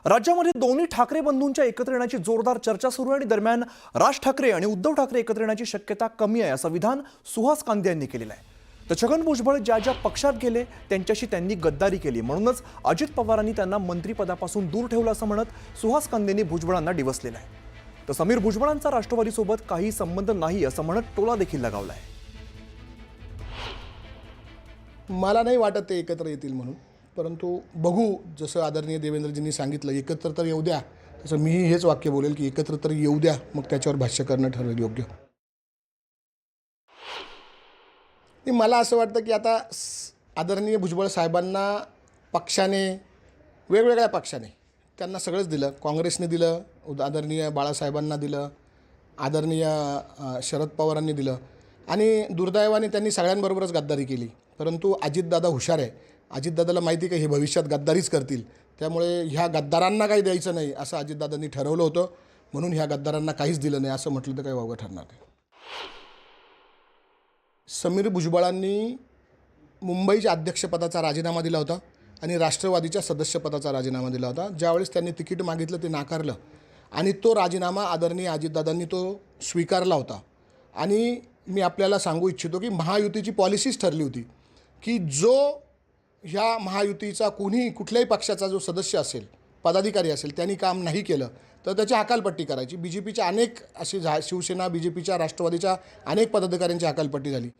राज्यामध्ये दोन्ही ठाकरे बंधूंच्या एकत्र येण्याची जोरदार चर्चा सुरू आहे आणि दरम्यान राज ठाकरे आणि उद्धव ठाकरे एकत्र येण्याची शक्यता कमी आहे असं विधान सुहास कांदे यांनी केलेलं आहे। तर छगन भुजबळ ज्या ज्या पक्षात गेले त्यांच्याशी त्यांनी गद्दारी केली, म्हणूनच अजित पवारांनी त्यांना मंत्रिपदापासून दूर ठेवलं असं म्हणत सुहास कांदेंनी भुजबळांना डिवचलेलं आहे। तर समीर भुजबळांचा राष्ट्रवादीसोबत काही संबंध नाही असं म्हणत टोला देखील लगावला आहे। मला नाही वाटत ते एकत्र येतील म्हणून, परंतु बघू। जसं आदरणीय देवेंद्रजींनी सांगितलं एकत्र तर येऊ द्या, तसं मीही हेच वाक्य बोलेल की एकत्र तर येऊ द्या, मग त्याच्यावर भाष्य करणं ठरवेल योग्य। मला असं वाटतं की आता आदरणीय भुजबळ साहेबांना पक्षाने, वेगवेगळ्या पक्षाने त्यांना सगळंच दिलं। काँग्रेसने दिलं, आदरणीय बाळासाहेबांना दिलं, आदरणीय शरद पवारांनी दिलं आणि दुर्दैवाने त्यांनी सगळ्यांबरोबरच गद्दारी केली। परंतु अजितदादा हुशार आहे, अजितदादाला माहिती की हे भविष्यात गद्दारीच करतील, त्यामुळे ह्या गद्दारांना काही द्यायचं नाही असं अजितदादांनी ठरवलं होतं, म्हणून ह्या गद्दारांना काहीच दिलं नाही असं म्हटलं तर काही वावगं ठरणार नाही। समीर भुजबळांनी मुंबईच्या अध्यक्षपदाचा राजीनामा दिला होता आणि राष्ट्रवादीच्या सदस्यपदाचा राजीनामा दिला होता। ज्यावेळेस त्यांनी तिकीट मागितलं ते नाकारलं आणि तो राजीनामा आदरणीय अजितदादांनी तो स्वीकारला होता। आणि मी आपल्याला सांगू इच्छितो की महायुतीची पॉलिसीच ठरली होती की जो ह्या महायुतीचा कुठल्याही पक्षाचा जो सदस्य असेल, पदाधिकारी असेल, त्यांनी काम नाही केलं तर त्याची हकालपट्टी करायची। BJPच्या अनेक अशी शिवसेना, BJPच्या, राष्ट्रवादीच्या अनेक पदाधिकाऱ्यांची हकालपट्टी झाली।